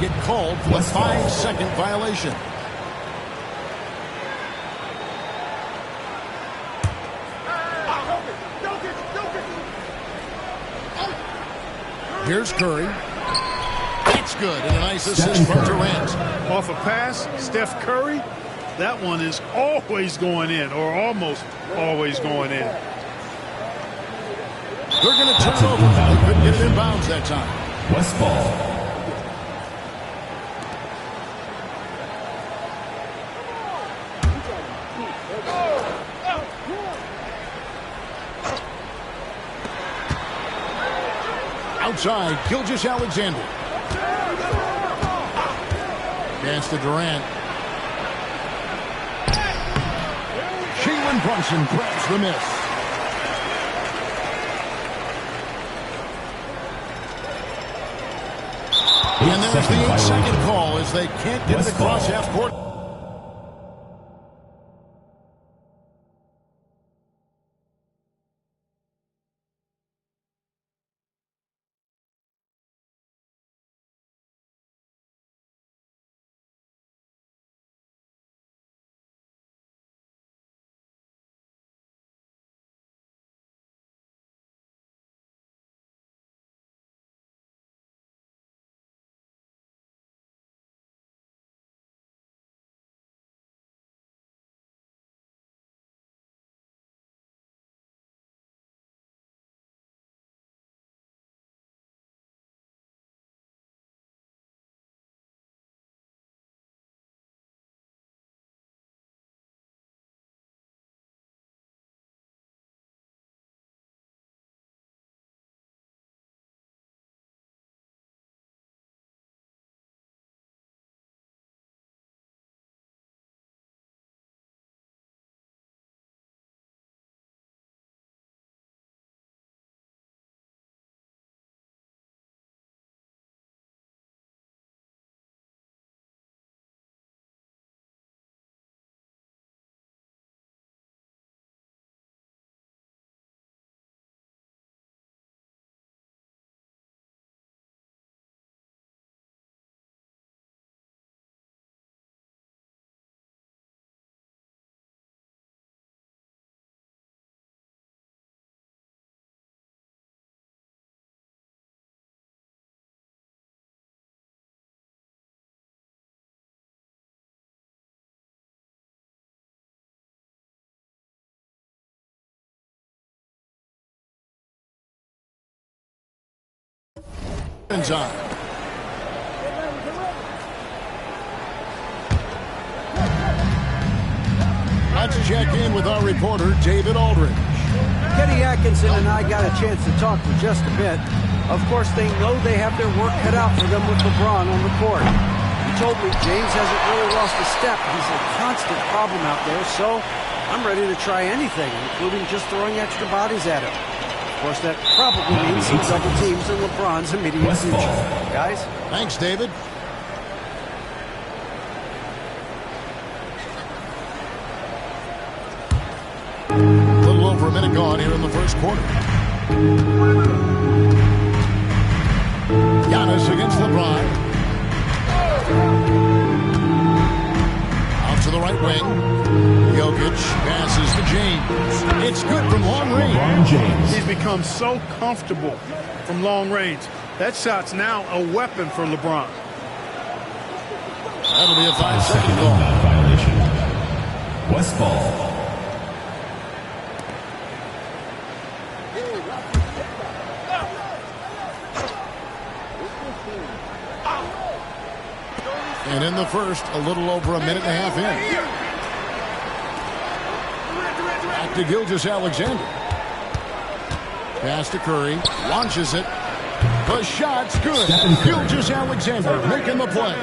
get called for the 5-second violation. Here's Curry. It's good, and a nice assist from Durant. Off a pass, Steph Curry, that one is always going in, or almost always going in. They're going to turn it over. They couldn't get it in bounds that time. West ball. Outside, Gilgeous-Alexander. Pass to Durant. Jalen Brunson grabs the miss. And there's the 8-second call as they can't get it across half court. On. Let's check in with our reporter, David Aldridge. Kenny Atkinson and I got a chance to talk for just a bit. Of course, they know they have their work cut out for them with LeBron on the court. He told me James hasn't really lost a step. He's a constant problem out there, so I'm ready to try anything, including just throwing extra bodies at him. Of course, that probably means some double teams in LeBron's immediate future. Guys? Thanks, David. A little over a minute gone here in the first quarter. Giannis against LeBron. Out to the right wing. Jokic passes to James. It's good from long range. LeBron James. He's become so comfortable from long range. That shot's now a weapon for LeBron. That'll be a 5-second call. Violation. West ball. And in the first, a little over a minute and a half in. Back to Gilgeous-Alexander. Pass to Curry. Launches it. The shot's good. Gilgeous-Alexander making the play.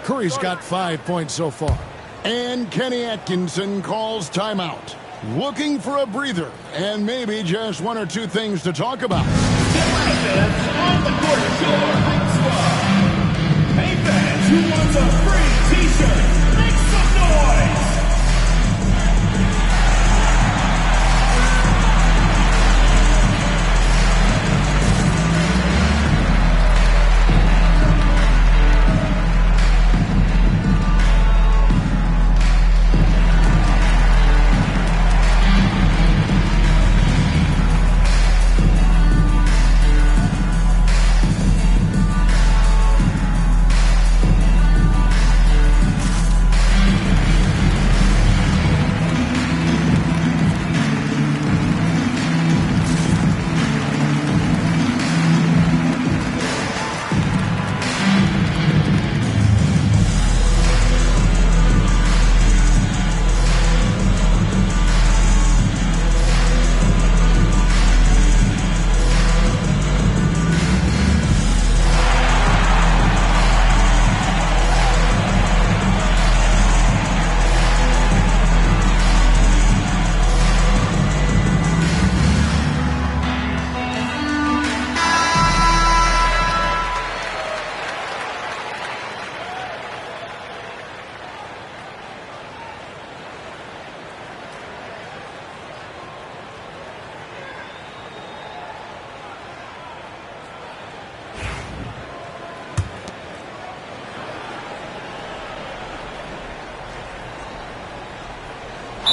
Curry's got 5 points so far. And Kenny Atkinson calls timeout. Looking for a breather and maybe just one or two things to talk about. On the court, your hype squad. Hey fans, who wants a free t-shirt? Make some noise!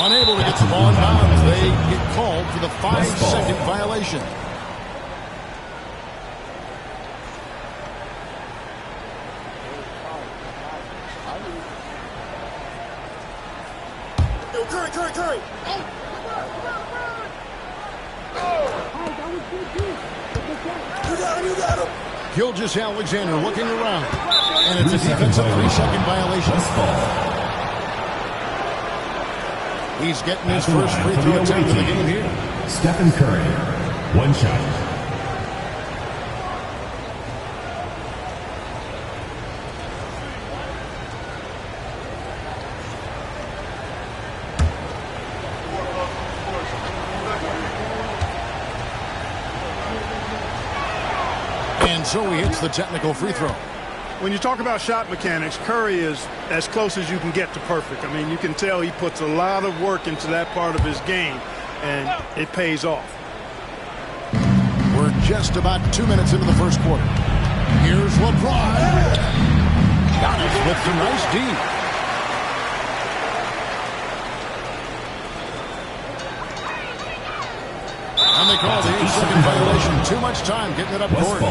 Unable to get the ball in bounds. They get called for the 5-second violation. Curry. You got him. Gilgeous-Alexander looking around. And it's a defensive 3-second violation. He's getting his first free throw attempt of the game here. Stephen Curry, 1 shot. And so he hits the technical free throw. When you talk about shot mechanics, Curry is as close as you can get to perfect. I mean, you can tell he puts a lot of work into that part of his game, and it pays off. We're just about 2 minutes into the first quarter. Here's LeBron. Giannis with some nice D. And they call the 8-second violation. Too much time getting it up court.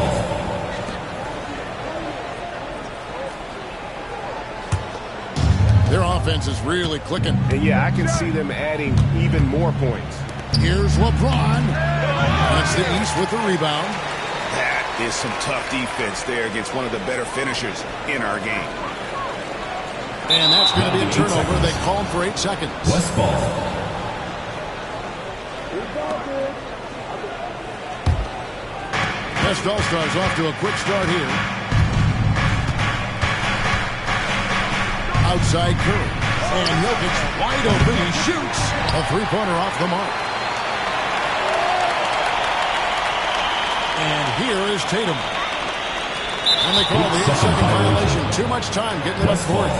Their offense is really clicking. And yeah, I can see them adding even more points. Here's LeBron. That's the East with the rebound. That is some tough defense there against one of the better finishers in our game. And that's going to be a turnover. They called for 8 seconds. West ball. West All-Stars off to a quick start here. Outside Curry. And Jokic wide open. He shoots. A three-pointer off the mark. And here is Tatum. And they call the 8-second violation. Too much time getting it up court.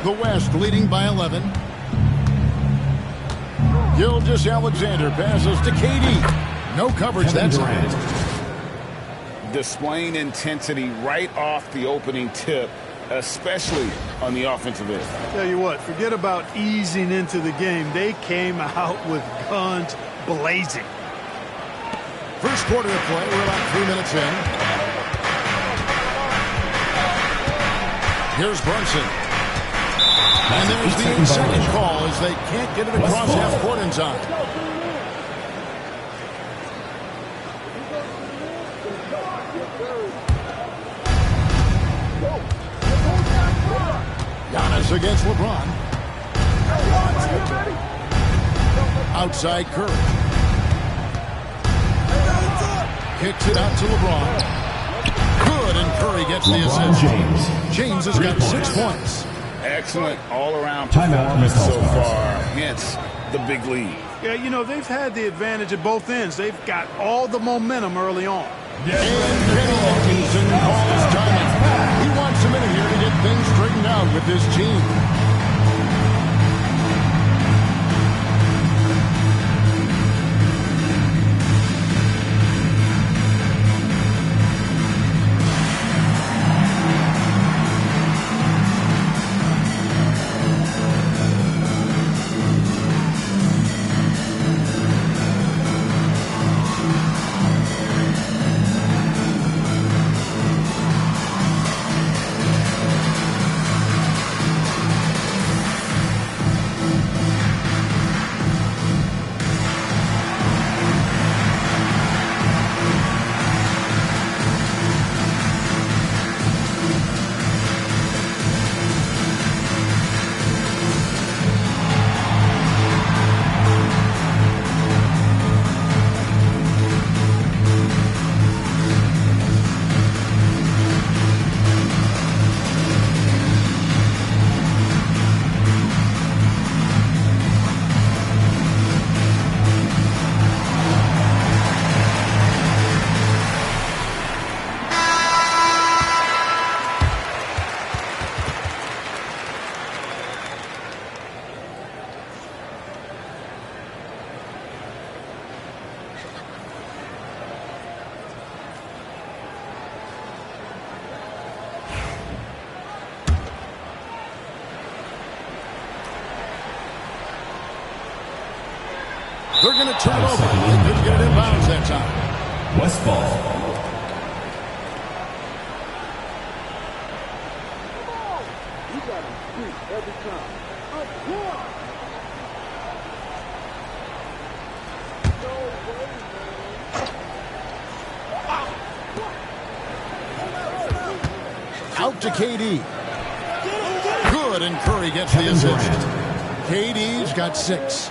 The West leading by 11. Gilgeous-Alexander passes to KD. No coverage that time. Displaying intensity right off the opening tip, especially on the offensive end. Tell you what, forget about easing into the game. They came out with guns blazing. First quarter of play. We're about 3 minutes in. Here's Brunson. And there's the 8-second call as they can't get it across half court in time. Giannis against LeBron. Outside Curry. Kicks it out to LeBron. Good, and Curry gets the assist. James has got 6 points. Excellent all-around Timeout, performance so Stars. far, hence the big lead. Yeah, you know, they've had the advantage at both ends. They've got all the momentum early on. And Kenny Atkinson calls timeout. He wants a minute here to get things straightened out with this team. They're going to turn it over. They couldn't get it in bounds that time. West ball. Out to KD. Good, and Curry gets the assist. KD's got 6.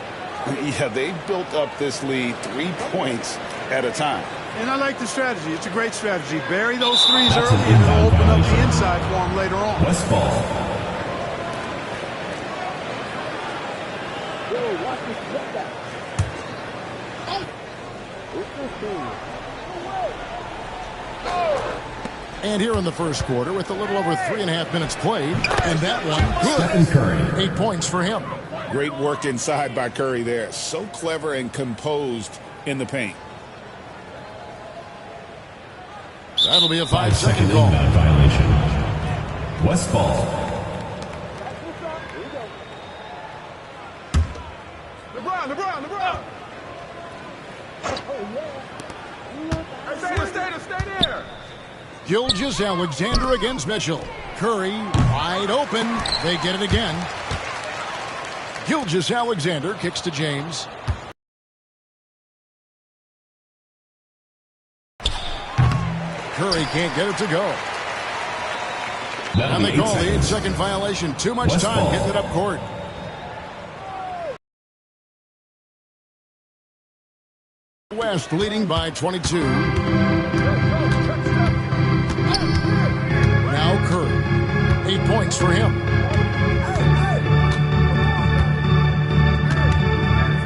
Yeah, they built up this lead 3 points at a time. And I like the strategy. It's a great strategy. Bury those threes early and it'll open up the inside for them later on. West ball. And here in the first quarter with a little over 3.5 minutes played. And that one, Stephen Curry. good. 8 points for him. Great work inside by Curry there. So clever and composed in the paint. That'll be a 5-second 5-second call. inbound violation. West ball. LeBron. Stay there. Gilgeous Alexander against Mitchell. Curry wide open. They get it again. Gilgeous Alexander kicks to James. Curry can't get it to go. And they call the 8-second violation. Too much West time ball. getting it up court. West leading by 22. Now Curry. 8 points for him.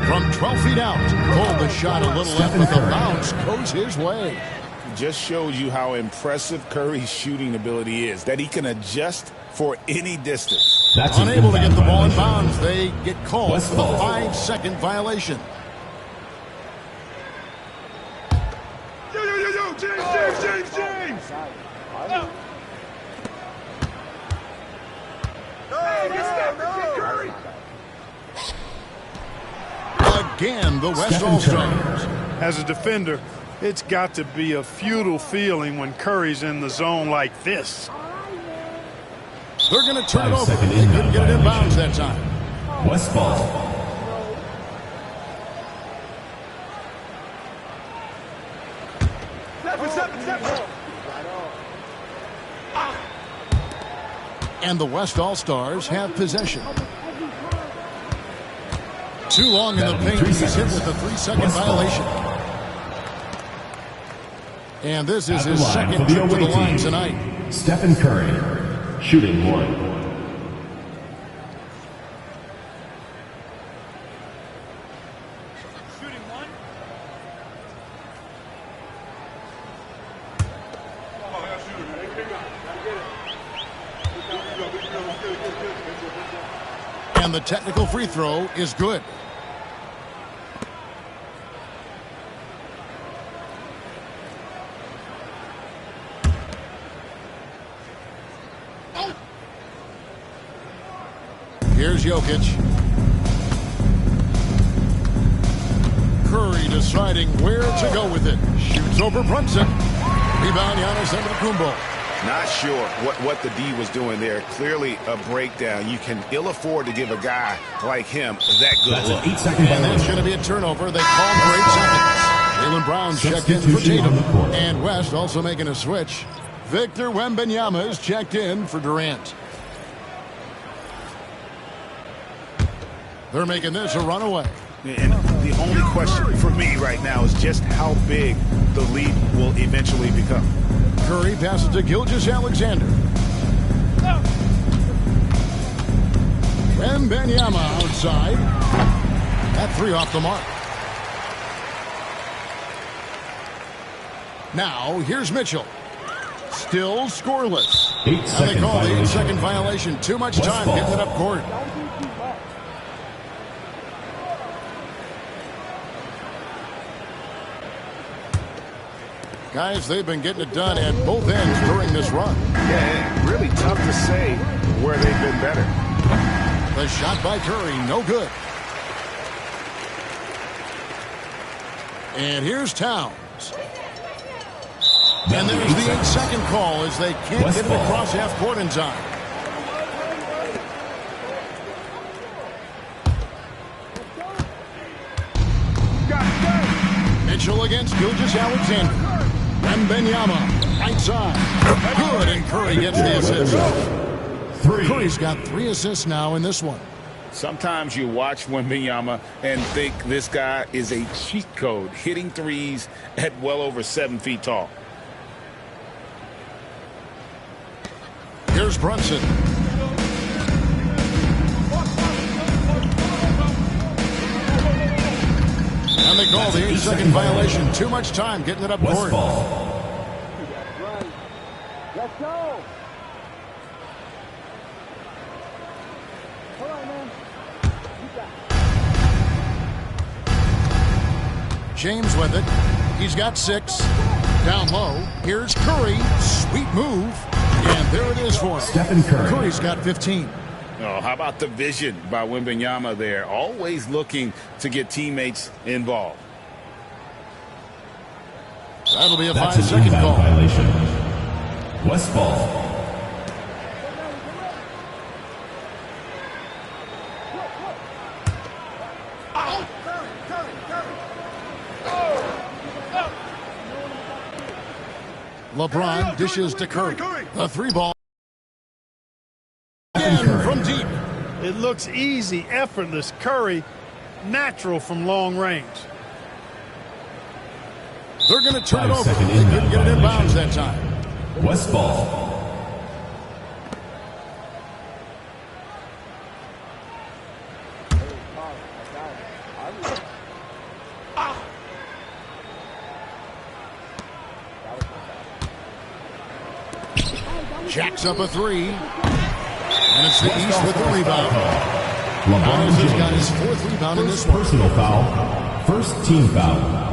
From 12 feet out. Pulled the shot a little left, but the bounce goes his way. Just shows you how impressive Curry's shooting ability is, that he can adjust for any distance. That's an Unable to get inbound the ball in violation. bounds. They get called West for the ball. 5-second violation. James. Again, the West Stephen All-Stars. As a defender, it's got to be a futile feeling when Curry's in the zone like this. They're going to turn it over. 5-second They couldn't inbound get it in bounds violation. that time. West ball. And the West All-Stars have possession. Too long in the That'll be paint. 3 He's hit seconds. with a 3-second West ball. violation. And this is At the his line second for the trip to the away line team, tonight. Stephen Curry, shooting 1. And the technical free throw is good. Here's Jokic. Curry deciding where to go with it. Shoots over Brunson. Rebound, Giannis Antetokounmpo. Not sure what the D was doing there. Clearly a breakdown. You can ill afford to give a guy like him that good That's look. an 8-second And that's violation. going to be a turnover. They call for 8 seconds. Jaylen Brown checked in for Substitution on Tatum. the court. And West also making a switch. Victor Wembanyama is checked in for Durant. They're making this a runaway. And the only question for me right now is just how big the lead will eventually become. Curry passes to Gilgeous Alexander. Wembanyama outside. That 3 off the mark. Now, here's Mitchell. Still scoreless. 8 And they second call the violation. 8-second violation. Too much West time ball. getting it up court. Guys, they've been getting it done at both ends during this run. Yeah, and really tough to say where they've been better. The shot by Curry, no good. And here's Towns. And there's the 8-second call as they can't get it across half court in time. Mitchell against Gilgeous-Alexander. Wembanyama, right side. Good, and Curry gets the assist. Curry's got 3 assists now in this one. Sometimes you watch Wembanyama and think this guy is a cheat code, hitting threes at well over 7 feet tall. Here's Brunson. And they call the 8-second violation. Too much time getting it up court. Let's go. James with it. He's got 6. Down low. Here's Curry. Sweet move. And there it is for him. Stephen Curry. Curry's got 15. Oh, how about the vision by Wembanyama there? Always looking to get teammates involved. That'll be a That's 5-second an call. violation. West ball. LeBron dishes to Curry. The 3-ball. Again from deep. It looks easy, effortless. Curry, natural from long range. They're going to turn it over. 5-second They couldn't get it in bounds violation. that time. West ball. Jacks up a 3. And it's the East with the rebound. LeBron Miles has got his James. 4th rebound in First this one. personal foul. First team foul.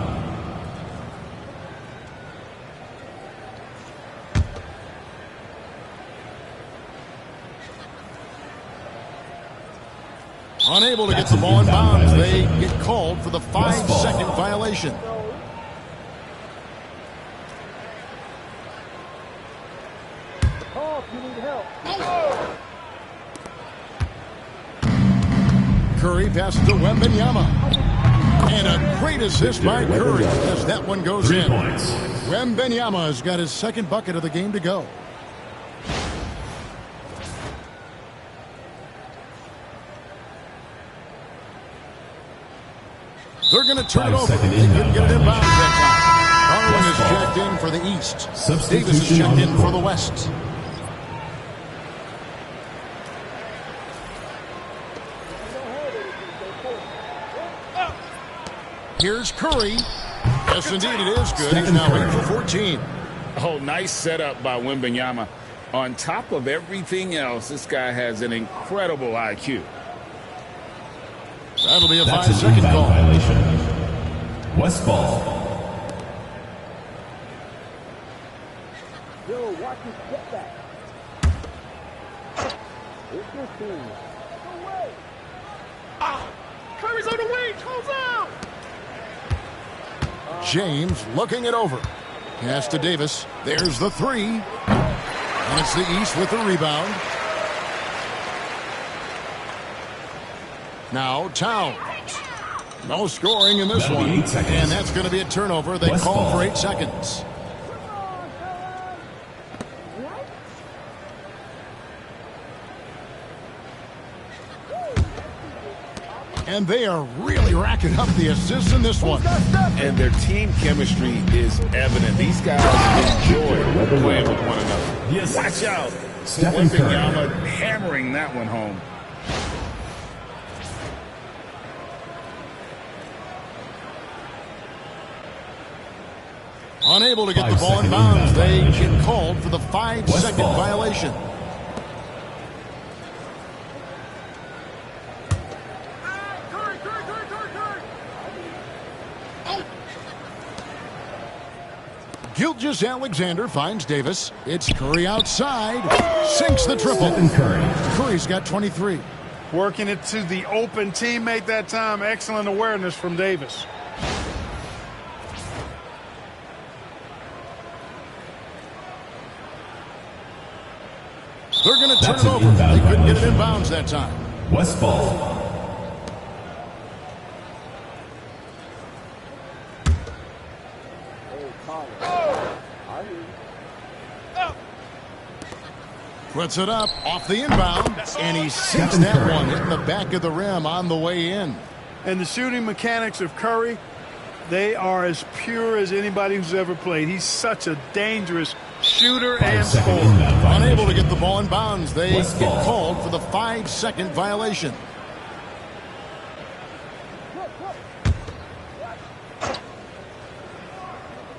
Unable to get That's the an ball in inbound bounds. They violation. get called for the West ball. 5-second violation. Oh, you need help. Curry passes to Wembanyama. And a great assist by Curry as that one goes 3 in. points. Wembanyama has got his 2nd bucket of the game to go. They're going to turn it over. 5-second They couldn't inbound get it in bounds violation. that time. Harlan is West ball. checked in for the East. Substitution Davis is checked on the in for court. the West. Here's Curry. Yes, indeed, it is good. He's Stephen now Curry. 8 for 14. Oh, nice setup by Wembanyama. On top of everything else, this guy has an incredible IQ. That'll be a That's an 5-second inbound call. violation. West ball. Yo, watch his step back. It's your team. No way. Curry's on the wing. Close out. James looking it over. Pass to Davis. There's the 3. And it's the East with the rebound. Now Towns. No scoring in this That'll be one. 8 seconds. And that's going to be a turnover. They West call ball. for 8 seconds. And they are really racking up the assists in this one. And their team chemistry is evident. These guys enjoy playing with one another. Yes. Watch out. Stephen Curry. Wembanyama hammering that one home. Unable to get the ball in 5-second bounds. inbound They violation. get called for the 5-second ball. violation. Gilgeous-Alexander finds Davis. It's Curry outside. Sinks the triple. Stephen Curry. Curry's got 23. Working it to the open teammate that time. Excellent awareness from Davis. They're going to turn That's it an over. inbound They couldn't get it violation. inbounds that time. West ball. Puts it up off the inbound, and he sinks that one hitting the back of the rim on the way in. And the shooting mechanics of Curry, they are as pure as anybody who's ever played. He's such a dangerous shooter and 5-second scorer. inbound violation. Unable to get the ball in bounds, they West get ball. called for the 5-second violation.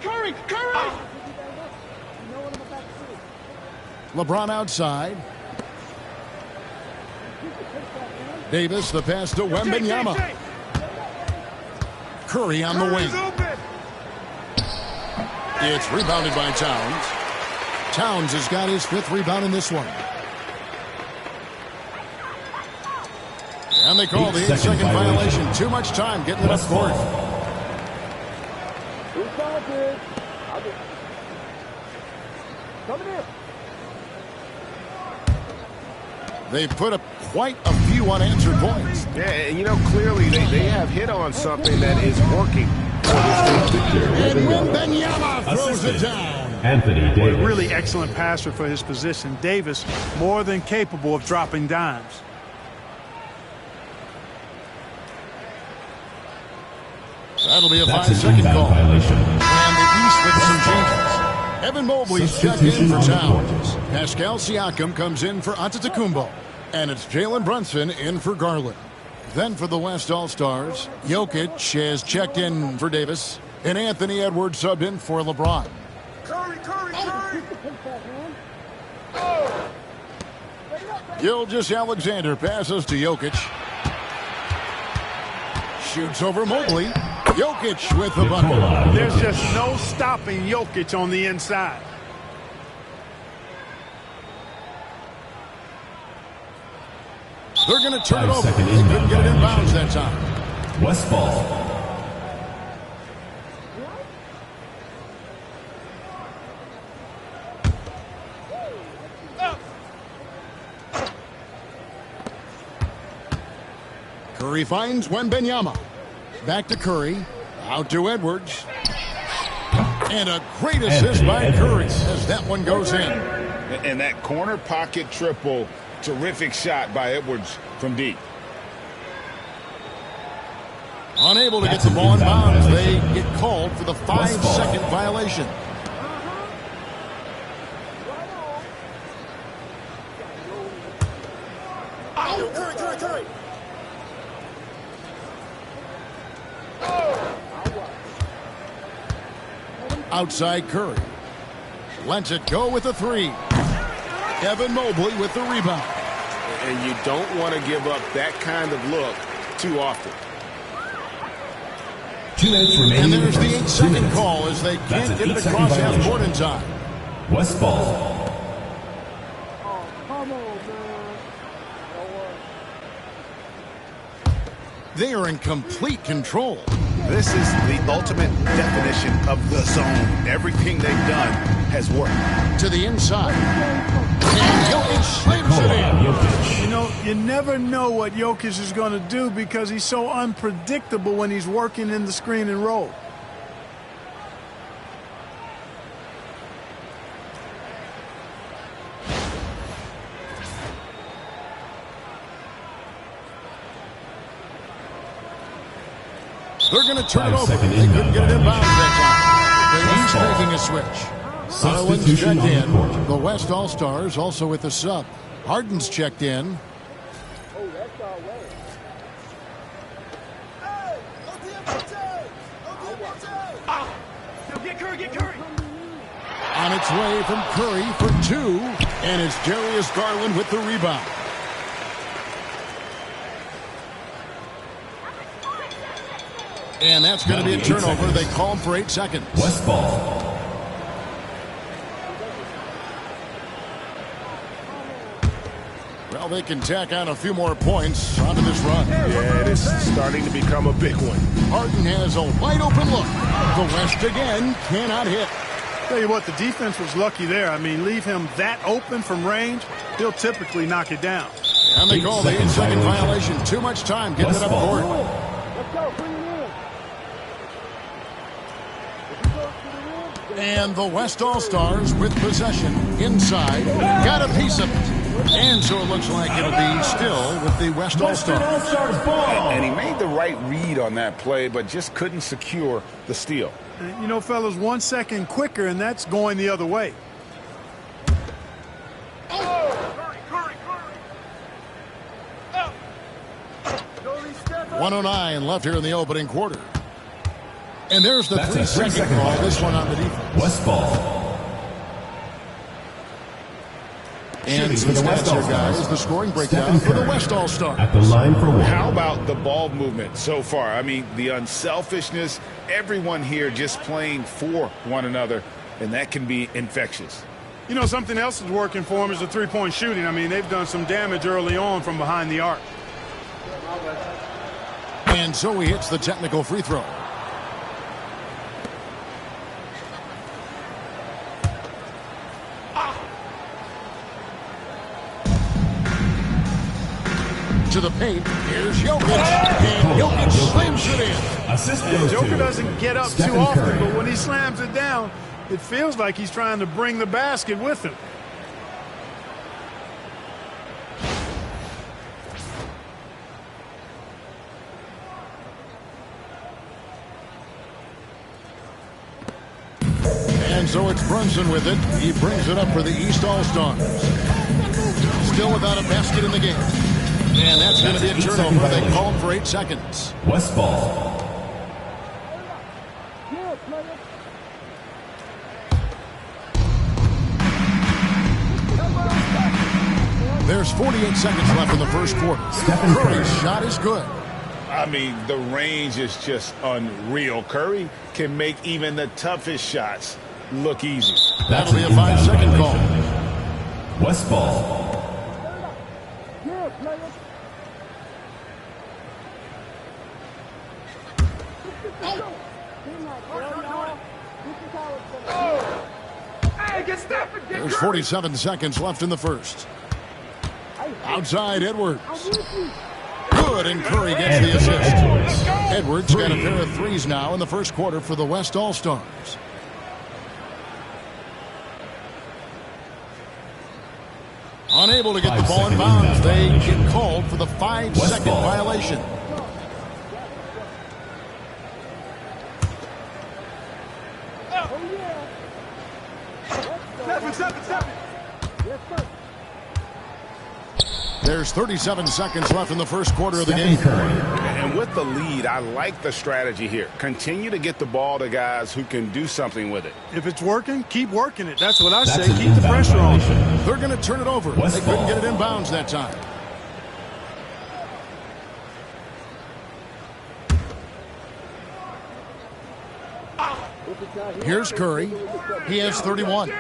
Curry! LeBron outside. Davis, the pass to Wembanyama. Curry on the wing. It's rebounded by Towns. Towns has got his 5th rebound in this one. And they call the 8-second 8-second violation. violation. Too much time getting it up West court. ball. They put up quite a few unanswered points. Yeah, and you know, clearly they have hit on something that is working for this team. And Wembanyama throws it down. Anthony Davis. A really excellent passer for his position. Davis more than capable of dropping dimes. That'll be a That's an 5-second inbound call. violation. And the East with some changes. Evan Mobley's checked in Substitution for on the Towns. court. Pascal Siakam comes in for Antetokounmpo. And it's Jalen Brunson in for Garland. Then for the West All-Stars, Jokic has checked in for Davis. And Anthony Edwards subbed in for LeBron. Gilgeous-Alexander passes to Jokic. Shoots over Mobley. Jokic with the bucket. Nikola There's Jokic. just no stopping Jokic on the inside. They're going to turn it over. 5-second They couldn't inbound get it in bounds violation. that time. West ball. Curry finds Wembanyama. Back to Curry. Out to Edwards. And a great assist Anthony by Curry Edwards. as that one goes in. And that corner pocket triple, terrific shot by Edwards from deep. Unable to That's get the an ball in inbound bounds. They violation. get called for the West ball. 5-second violation. Outside Curry. Lets it go with a 3. Evan Mobley with the rebound. And you don't want to give up that kind of look too often. 2 minutes remaining. And in there's the first. 2 8-second minutes. call as they That's can't an get it 8-second across half violation. court in time. West ball. They are in complete control. This is the ultimate definition of the zone. Everything they've done has worked. To the inside. And Jokic slams it Nikola in. Jokic. You know, you never know what Jokic is going to do because he's so unpredictable when he's working in the screen and roll. They're going to turn it over. 5-second They couldn't inbound get it in bounds violation. that time. The East making a switch. Ireland's Substitution checked on the court. in. The West All-Stars also with the sub. Harden's checked in. Get Curry! On its way from Curry for 2. And it's Darius Garland with the rebound. And that's going to be a That'll be 8 turnover. seconds. They call him for 8 seconds. West ball. Well, they can tack on a few more points onto this run. Yeah, it is starting to become a big one. Harden has a wide open look. The West again cannot hit. Tell you what, the defense was lucky there. I mean, leave him that open from range, he'll typically knock it down. And they call the 8-second violation. Too much time getting it up court. And the West All-Stars with possession inside. Got a piece of it. And so it looks like it'll be still with the West All-Stars. And he made the right read on that play, but just couldn't secure the steal. You know, fellas, 1 second quicker, and that's going the other way. 1:09 left here in the opening quarter. And there's the 3-second call. This one on the defense. West ball. And some stats here, guys. The scoring breakdown for the West All-Stars. At the line for one. How about the ball movement so far? I mean, the unselfishness, everyone here just playing for one another, and that can be infectious. You know, something else is working for them is the three-point shooting. I mean, they've done some damage early on from behind the arc. And so he hits the technical free throw. To the paint. Here's Jokic. And Jokic slams it in. Assist goes to Joker doesn't get up Stephen too often, Curry. but when he slams it down, it feels like he's trying to bring the basket with him. And so it's Brunson with it. He brings it up for the East All-Stars. Still without a basket in the game. And that's going to be a turnover. They call him for 8 seconds. West ball. There's 48 seconds left in the first quarter. Curry's shot is good. I mean, the range is just unreal. Curry can make even the toughest shots look easy. That'll be a 5-second call. West ball. There's 47 seconds left in the first. Outside Edwards. Good, and Curry gets the assist. Edwards got a pair of threes now in the first quarter for the West All-Stars. Unable to get the ball in bounds. They get called for the 5-second violation. There's 37 seconds left in the first quarter of the game. And with the lead, I like the strategy here. Continue to get the ball to guys who can do something with it. If it's working, keep working it. That's what I say. Keep the pressure on. They're going to turn it over. They couldn't get it in bounds that time. Here's Curry. He has 31.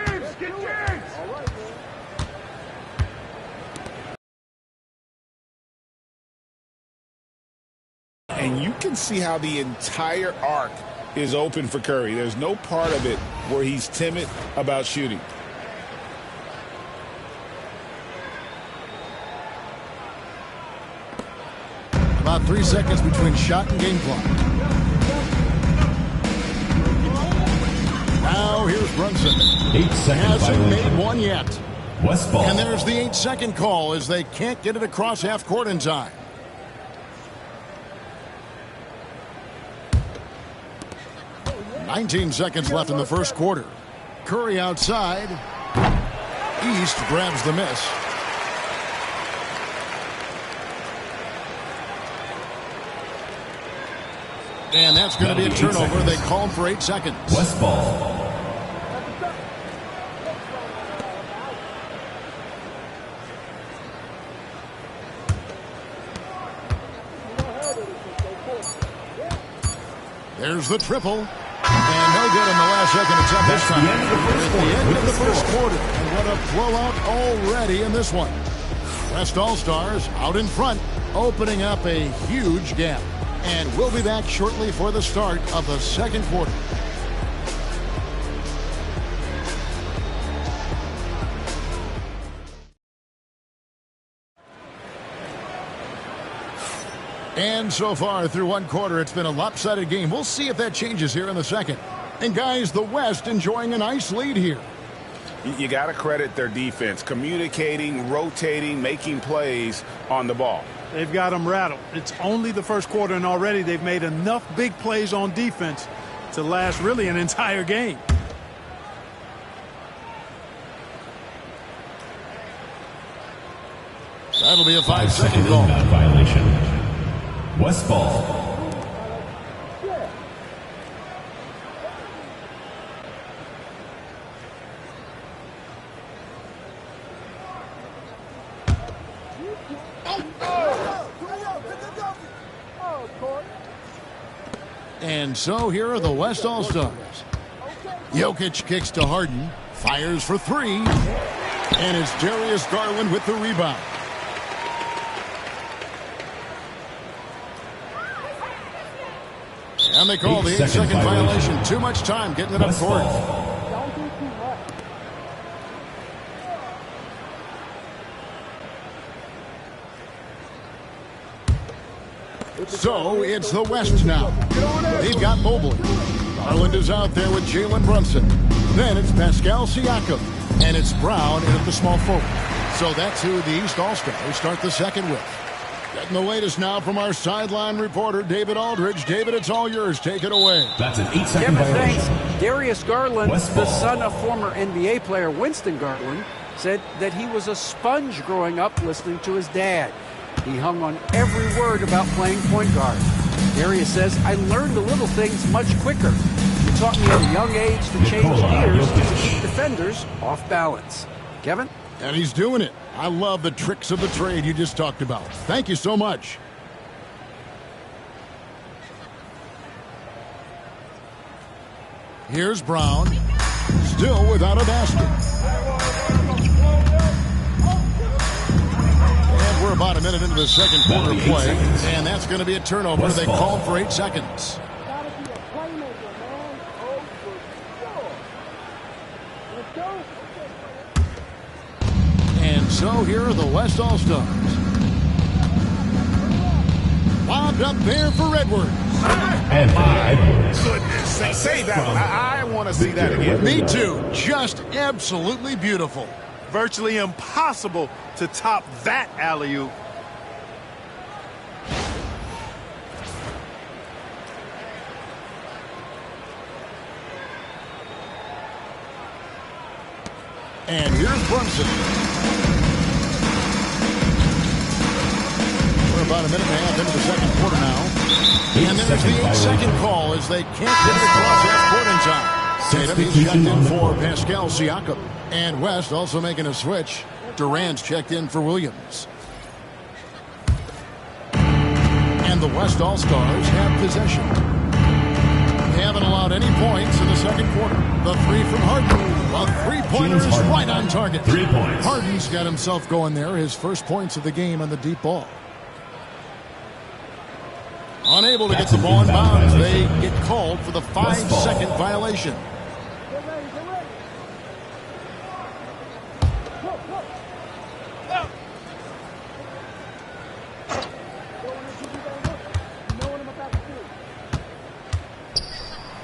And you can see how the entire arc is open for Curry. There's no part of it where he's timid about shooting. About 3 seconds between shot and game clock. Now here's Brunson. 8 seconds. Hasn't made one yet. West ball. And there's the 8-second call as they can't get it across half court in time. "19 seconds left in the first quarter. Curry outside. East grabs the miss. And that's going to be a turnover. They call him for 8 seconds. West ball. There's the triple. And no good in the last second attempt this time. At the end of the first quarter. And what a blowout already in this one. West All-Stars out in front, opening up a huge gap. And we'll be back shortly for the start of the second quarter. And so far through one quarter, it's been a lopsided game. We'll see if that changes here in the second. And guys, the West enjoying a nice lead here. You got to credit their defense, communicating, rotating, making plays on the ball. They've got them rattled. It's only the first quarter, and already they've made enough big plays on defense to last really an entire game. That'll be a 5-second Second call. inbound violation. West ball. And so here are the West All-Stars. Jokic kicks to Harden, fires for three, and it's Darius Garland with the rebound. And they call the 8-second violation. Too much time getting it up court. So it's the West now. They've got Mobley. Garland is out there with Jalen Brunson. Then it's Pascal Siakam. And it's Brown in at the small forward. So that's who the East All-Stars start the second with. Getting the latest now from our sideline reporter, David Aldridge. David, it's all yours. Take it away. That's an 8-second Kevin, violation. thanks. Darius Garland, West the ball. son of former NBA player Winston Garland, said that he was a sponge growing up listening to his dad. He hung on every word about playing point guard. Darius says, I learned the little things much quicker. He taught me at a young age to change Nikola gears to Jokic. keep defenders off balance. Kevin? And he's doing it. I love the tricks of the trade you just talked about. Thank you so much. Here's Brown. Still without a basket. And we're about a minute into the second quarter Only 8 play. seconds. And that's going to be a turnover. West They ball. called for 8 seconds. And so here are the West All-Stars. Lobbed up there for Edwards. Anthony Edwards. Goodness, say that one. I want to see that again. Me too. Just absolutely beautiful. Virtually impossible to top that alley-oop. And here's Brunson. We're about a minute and a half into the second quarter now. And there's the 8-second call as they can't get it across half court in time. Tatum is checked in for Pascal Siakam. And West also making a switch. Durant's checked in for Williams. And the West All-Stars have possession. They haven't allowed any points in the second quarter. The three from Harden. A three-pointer is James Harden. right on target. 3 points. Harden's got himself going there. His first points of the game on the deep ball. Unable to get the ball in bounds. They get called for the 5-second violation.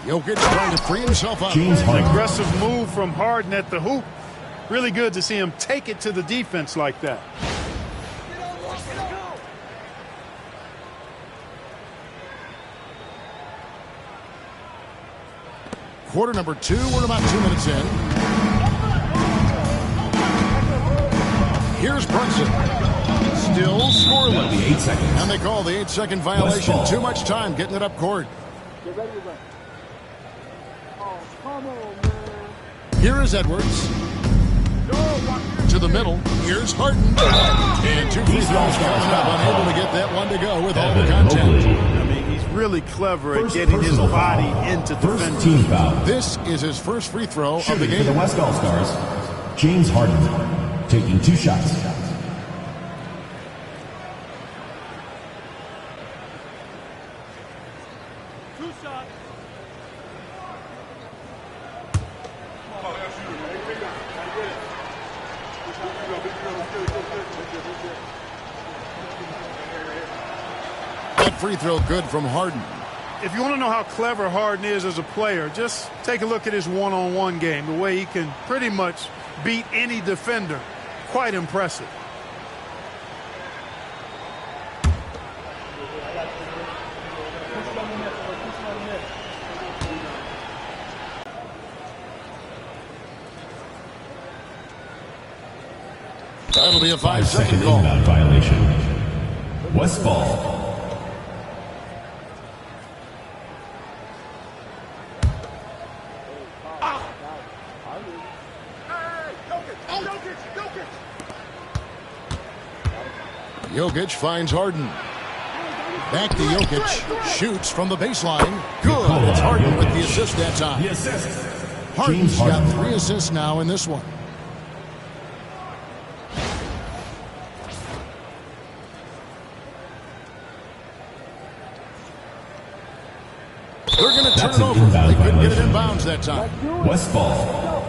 Jokic trying to free himself up. James Harden. Aggressive move from Harden at the hoop. Really good to see him take it to the defense like that. Quarter number 2, we're about 2 minutes in. Here's Brunson. Still scoreless. That'll be 8 seconds. And they call the 8-second violation. ball. Too much time getting it up court. Here is Edwards. To the middle. Here's Harden. And 2 free throws coming up. Unable to get that one to go with all the Evan contact. Mobley. I mean, he's really clever at First getting his personal body foul. into First defenders. team foul. This is his first free throw of the Shooting for game. the West All-Stars, James Harden, taking 2 shots. free throw good from Harden. If you want to know how clever Harden is as a player, just take a look at his one-on-one game, the way he can pretty much beat any defender. Quite impressive. That'll be a 5-second Second call. inbound violation. West ball. Jokic finds Harden. Back to Jokic. Shoots from the baseline. Good. It's Harden with the assist that time. The assist. Harden's James Harden. got 3 assists now in this one. They're going to turn That's it an over. inbound They couldn't get it violation. in bounds that time. West ball.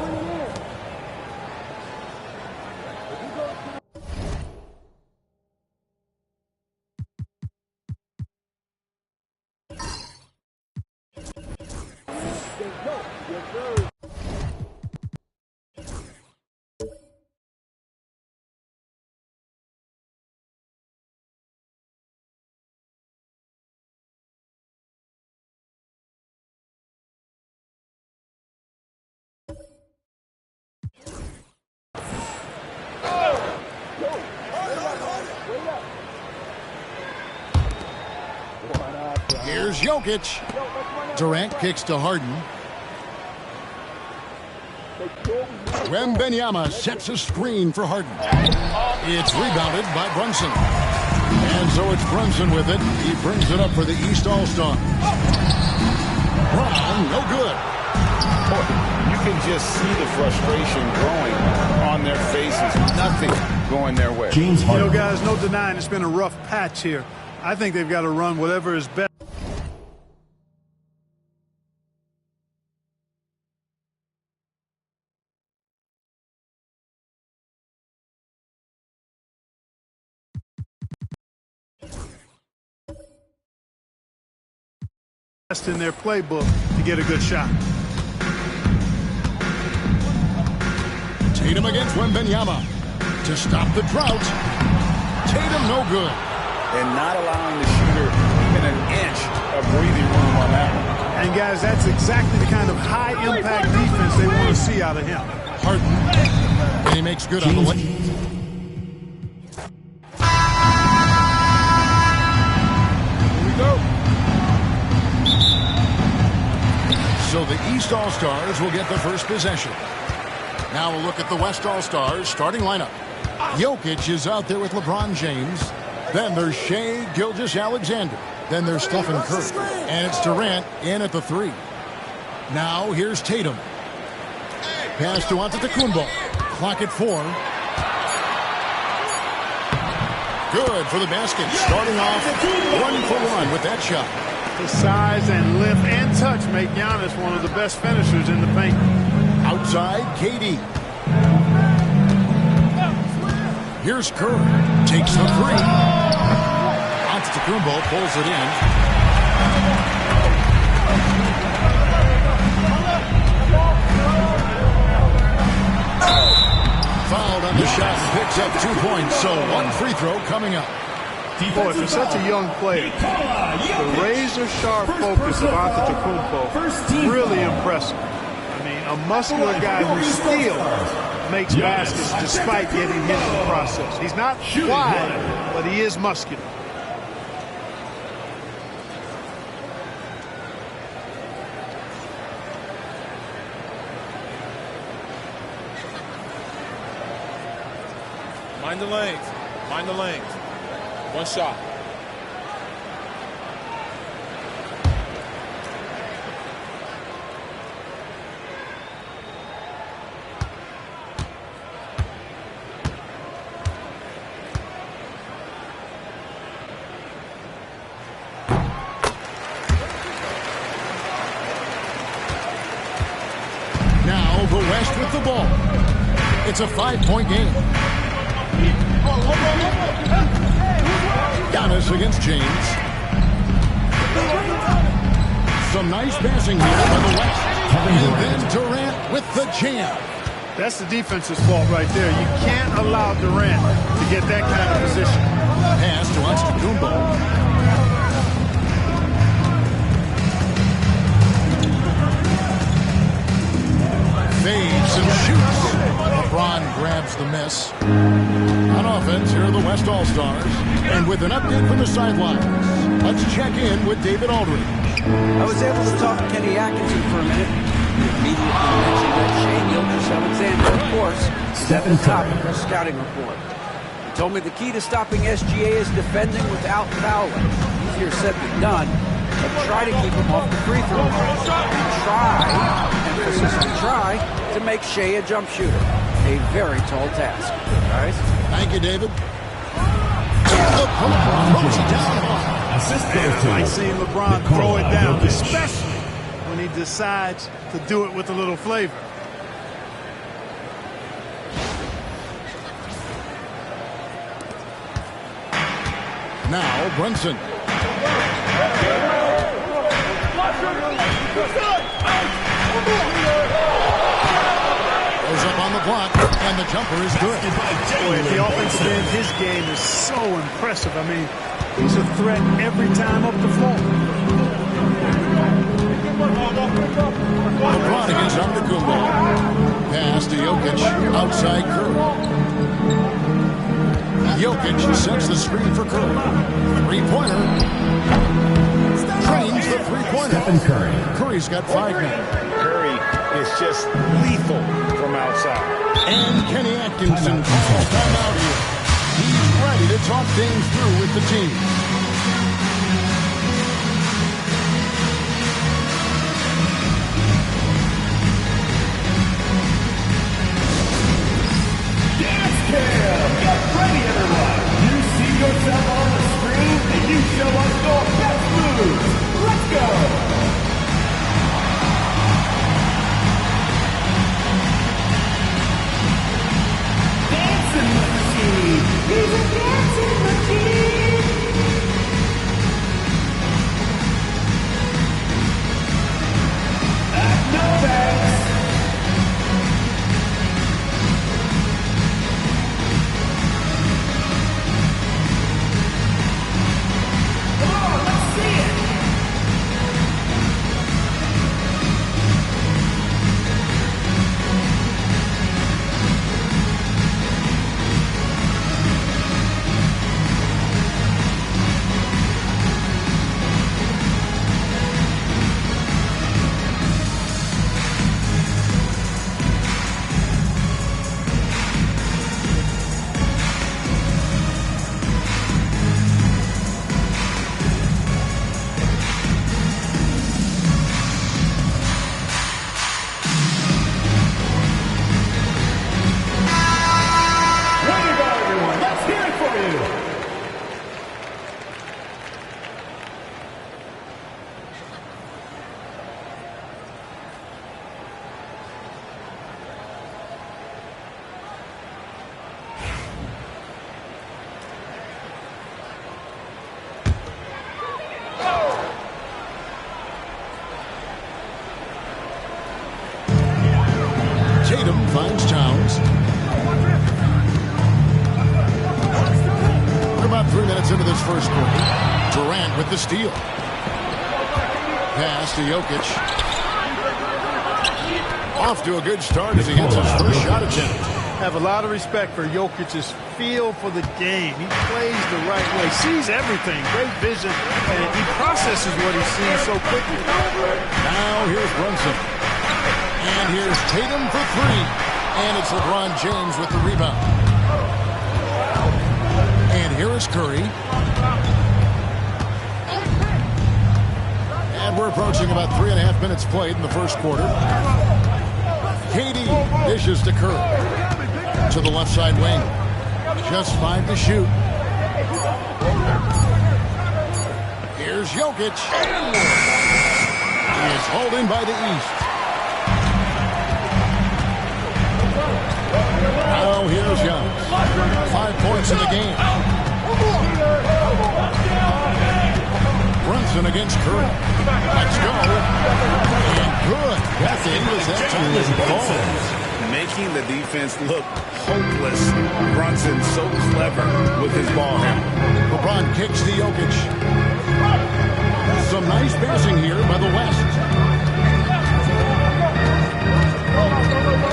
Here's Jokic. Durant kicks to Harden. Wembanyama sets a screen for Harden. It's rebounded by Brunson. And so it's Brunson with it. He brings it up for the East All-Stars. Brown, no good. You can just see the frustration growing on their faces. Nothing going their way. James You Harden. know, guys, no denying it's been a rough patch here. I think they've got to run whatever is best. In their playbook to get a good shot. Tatum against Wembanyama to stop the drought. Tatum no good. And not allowing the shooter even an inch of breathing room on that one. And guys, that's exactly the kind of high-impact defense they want to see out of him. Harden. And he makes good on the way. So the East All-Stars will get the first possession. Now we'll look at the West All-Stars starting lineup. Jokic is out there with LeBron James. Then there's Shai Gilgeous-Alexander. Then there's Stephen Curry. And it's Durant in at the 3. Now here's Tatum. Pass to Antetokounmpo. Clock at 4. Good for the basket. Starting off 1 for 1 with that shot. The size and lift and touch make Giannis one of the best finishers in the paint. Outside, KD. Here's Curry. Takes the 3. Antetokounmpo pulls it in. Fouled on the shot and picks up 2 points. So 1 free throw coming up. Boy, for such a young player, the razor-sharp focus of Antetokounmpo, really impressive. I mean, a muscular guy who still makes baskets despite getting hit in the process. He's not wide, but he is muscular. Mind the lanes. Mind the lanes. 1 shot. Now the West with the ball. It's a 5-point game. Giannis against James. Some nice passing here by the West. And then Durant with the jam. That's the defense's fault right there. You can't allow Durant to get that kind of position. Pass to Antetokounmpo. Fades and shoots. LeBron grabs the miss. On offense, here are the West All-Stars. And with an update from the sidelines, let's check in with David Aldridge. I was able to talk to Kenny Atkinson for a minute. He immediately mentioned that Shai Gilgeous-Alexander, of course, is at the top of the scouting report. He told me the key to stopping SGA is defending without fouling. Easier said than done, but try to keep him off the free throw line. And try, emphasis on try, to make Shai a jump shooter. A very tall task. Guys? Thank you, David. I like seeing LeBron throw it down, especially when he decides to do it with a little flavor. Now, Brunson. Goes up on the block, and the jumper is good. Boy, at the offensive end, his game is so impressive. I mean, he's a threat every time up the floor. LeBron against Antetokounmpo. Pass to Jokic, outside Curry. Jokic sets the screen for Curry. Three-pointer. Trains the three-pointer. Stephen Curry. Curry's got 5 now. Curry is just lethal from outside. And Kenny Atkinson calls timeout here. He's ready to talk things through with the team. Dance Cam! Get ready, everyone! You see yourself on the screen, and you show us your best moves. Let's go! Dancing machine! He's a dancing machine! No thanks! Tatum finds Towns. We're about 3 minutes into this first quarter. Durant with the steal. Pass to Jokic. Off to a good start as he gets his first shot attempt. Have a lot of respect for Jokic's feel for the game. He plays the right way, sees everything, great vision, and he processes what he sees so quickly. Now here's Brunson. And here's Tatum for 3. And it's LeBron James with the rebound. And here is Curry. And we're approaching about 3.5 minutes played in the first quarter. KD dishes to Curry. To the left side wing. Just 5 to shoot. Here's Jokic. He is hauled in by the East. Now here's Young. 5 points in the game. Brunson against Curry. Let's go. And good. That's the end of that time as ball. Making the defense look hopeless. Brunson so clever with his ball handle. LeBron kicks to Jokic. Some nice passing here by the West.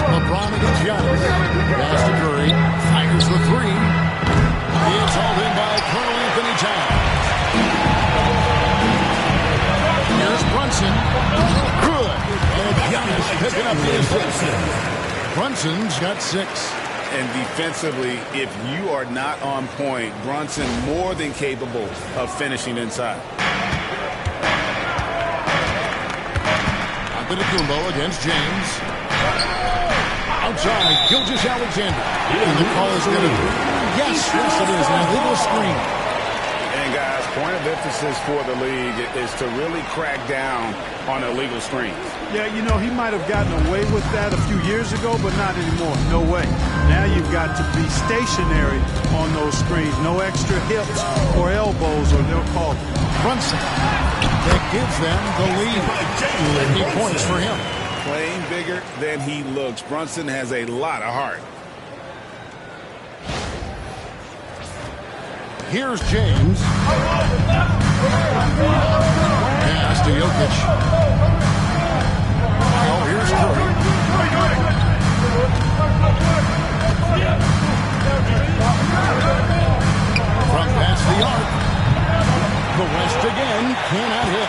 LeBron against Giannis. Pass to Curry. Fires the three. It's hauled in by Karl Anthony Towns. Here's Brunson. Good. And Giannis picking up the assist. Brunson's got 6. And defensively, if you are not on point, Brunson more than capable of finishing inside. Antetokounmpo against James. Outside, Gilgeous-Alexander. And the call is going to be, yes, it is, an illegal screen. And guys, point of emphasis for the league is to really crack down on illegal screens. Yeah, you know, he might have gotten away with that a few years ago, but not anymore. No way. Now you've got to be stationary on those screens. No extra hips or elbows, or they'll call it. Brunson. That gives them the lead. 50 points for him. Playing bigger than he looks. Brunson has a lot of heart. Here's James. Pass to Jokic. Oh, here's Curry. From past the arc. The West again cannot hit.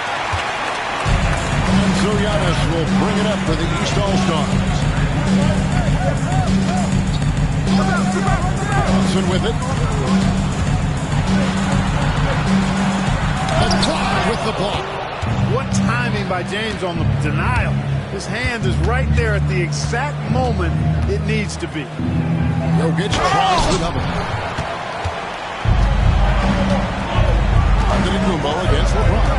And so Giannis will bring it up for the East All-Stars. Brunson with it. The clock with the block. What timing by James on the denial. His hand is right there at the exact moment it needs to be. Jokic tries the double. Antetokounmpo against LeBron.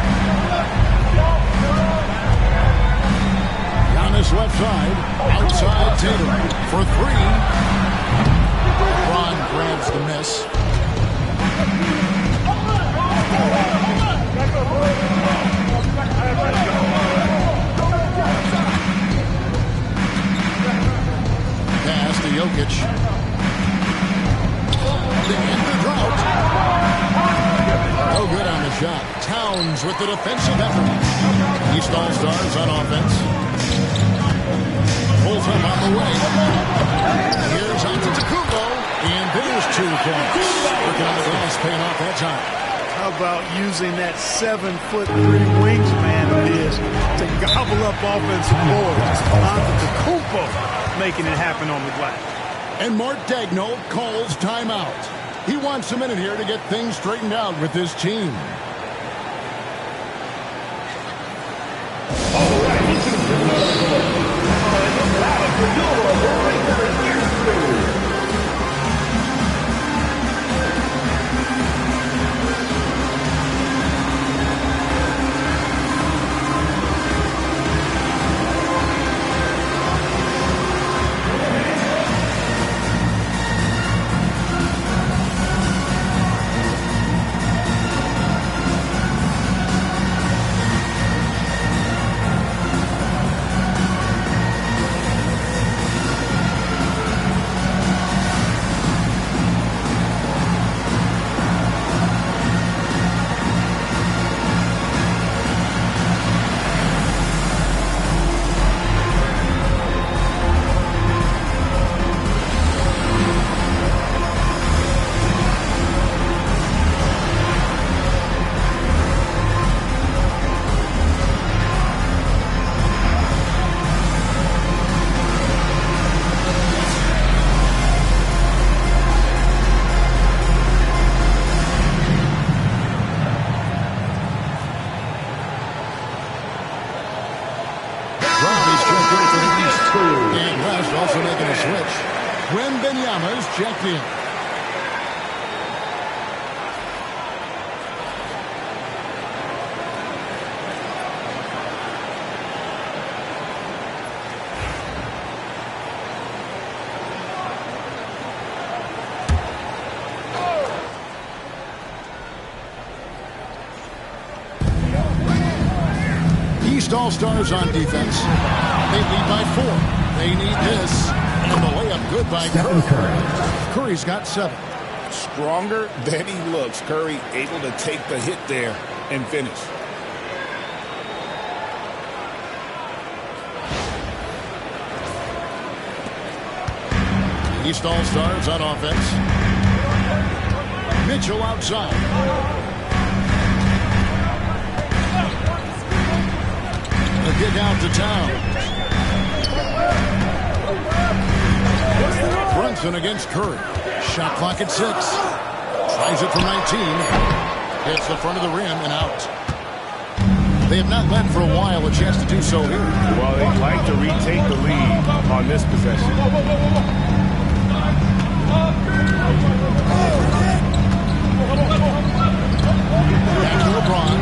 Giannis left side. Outside Tatum for 3. LeBron grabs the miss. Pass to Jokic. To end the drought. No good on the shot. Towns with the defensive effort. East All-Stars on offense. Pulls up on the way. Here's Antetokounmpo. And there's 2 points. Working on the glass, paying off that time. How about using that 7'3" wingsman of his to gobble up offensive boards? Antetokounmpo making it happen on the glass. And Mark Daigneault calls timeout. He wants a minute here to get things straightened out with his team. And West also making a switch. Wembanyama's checked in. East All-Stars on defense. They lead by 4. They need this. And the layup good by Curry. Curry's got 7. Stronger than he looks. Curry able to take the hit there and finish. East All-Stars on offense. Mitchell outside. The kick out to Towns. Brunson against Curry. Shot clock at 6. Tries it from 19. Hits the front of the rim and out. They have not led for a while. A chance to do so here. Well, they'd like to retake the lead on this possession. Back to LeBron.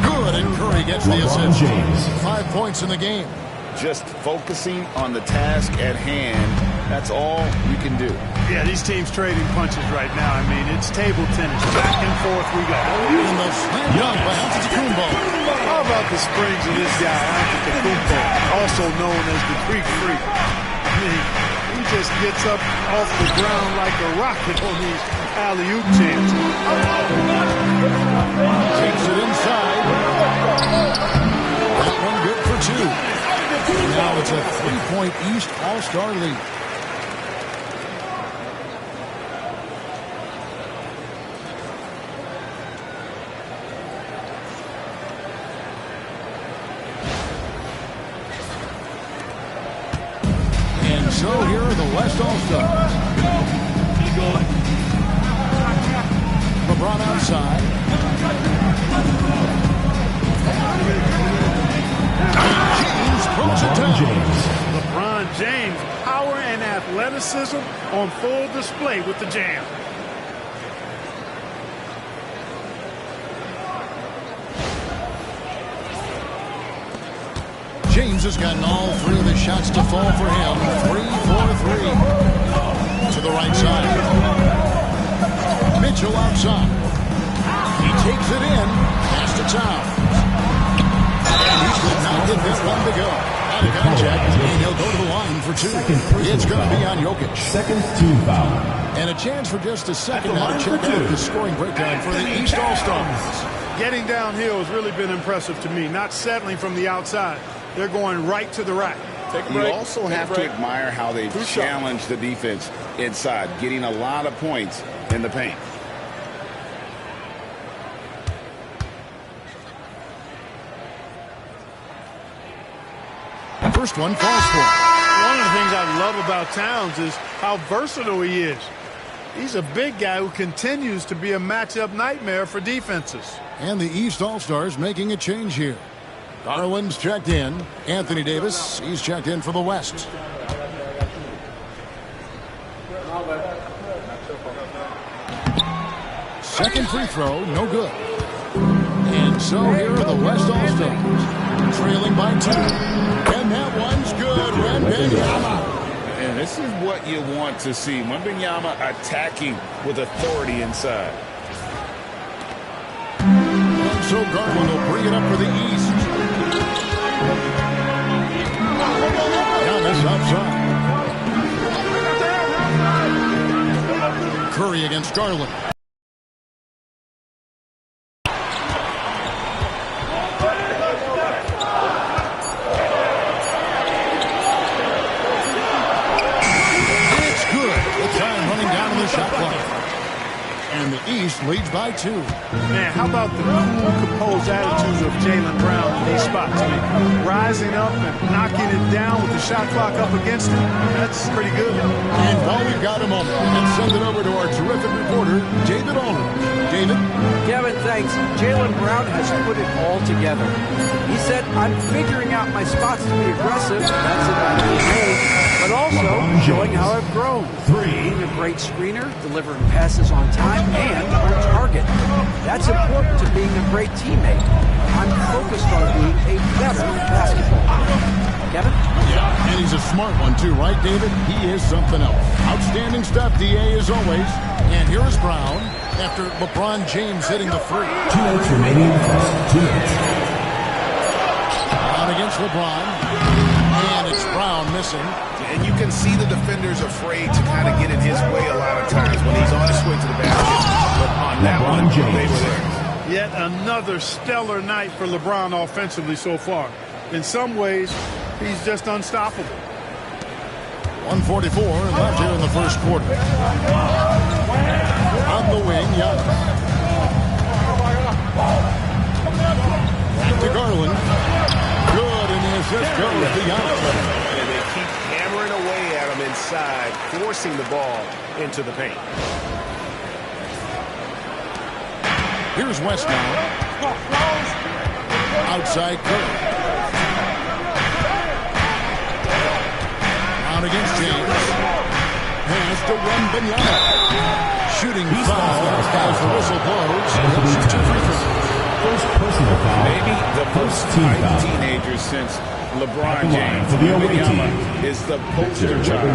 Good, and Curry gets the assist. James. 5 points in the game. Just focusing on the task at hand. That's all you can do. Yeah, these teams trading punches right now. I mean, it's table tennis. Back and forth we go. And the slam dunk by Antetokounmpo. How about the springs of this guy, Antetokounmpo, also known as the Greek Freak? I mean, he just gets up off the ground like a rocket on these alley-oop chances. Takes it inside. That one good for 2. Now it's a 3-point East All-Star lead. And so here are the West All-Stars. LeBron outside. James pulls it down. LeBron James, power and athleticism on full display with the jam. James has gotten all 3 of the shots to fall for him. 3 for 3. To the right side. Mitchell outside. He takes it in. Pass to Towns. And he could not get this one to go. Out of contact, and he'll go to the line for 2. It's going to be on Jokic. Second team foul. And a chance for just a second now to check out the scoring breakdown for the East All-Stars. Getting downhill has really been impressive to me. Not settling from the outside. They're going right to the rack. Take a You break. also have to admire how they've challenged the defense inside, getting a lot of points in the paint. First one falls for. One of the things I love about Towns is how versatile he is. He's a big guy who continues to be a matchup nightmare for defenses. And the East All-Stars making a change here. Garland's checked in. Anthony Davis, he's checked in for the West. Second free throw, no good. And so here are the West All-Stars, trailing by 2. And that one's good. Wembanyama. And this is what you want to see. Wembanyama attacking with authority inside. And so Garland will bring it up for the East. Giannis outside. Curry against Garland. It's good. The time running down on the shot clock. And the East leads by 2. Man, how about the cool, composed attitudes of Jaylen Brown in these spots? I mean, rising up and knocking it down with the shot clock up against him, that's pretty good. And while we've got a moment, let's send it over to our terrific reporter, David Aldridge. David? Kevin, thanks. Jaylen Brown has put it all together. He said, I'm figuring out my spots to be aggressive. That's in my DNA. But also showing how I've grown. Being a great screener, delivering passes on time, and on target. That's important to being a great teammate. I'm focused on being a better basketball player. Kevin? Yeah, and he's a smart one too, right, David? He is something else. Outstanding stuff, DA, as always. And here is Brown after LeBron James hitting the free. 2 minutes remaining. 2 minutes. against LeBron. And it's Brown missing. And you can see the defenders afraid to kind of get in his way a lot of times when he's on his way to the basket. But on that one, they were there. Yet another stellar night for LeBron offensively so far. In some ways, he's just unstoppable. 1:44 left here in the first quarter. On the wing, Giannis. Back to Garland. Good, and the assist goes to Giannis. And they keep hammering away at him inside, forcing the ball into the paint. Here's West now. Outside Curry. Brown against James. Has to Wembanyama. Shooting foul as the whistle blows. He'll shoot 2 free throws. First personal foul. Maybe the most hyped teenager since LeBron James. For the away team. Wembanyama is the poster child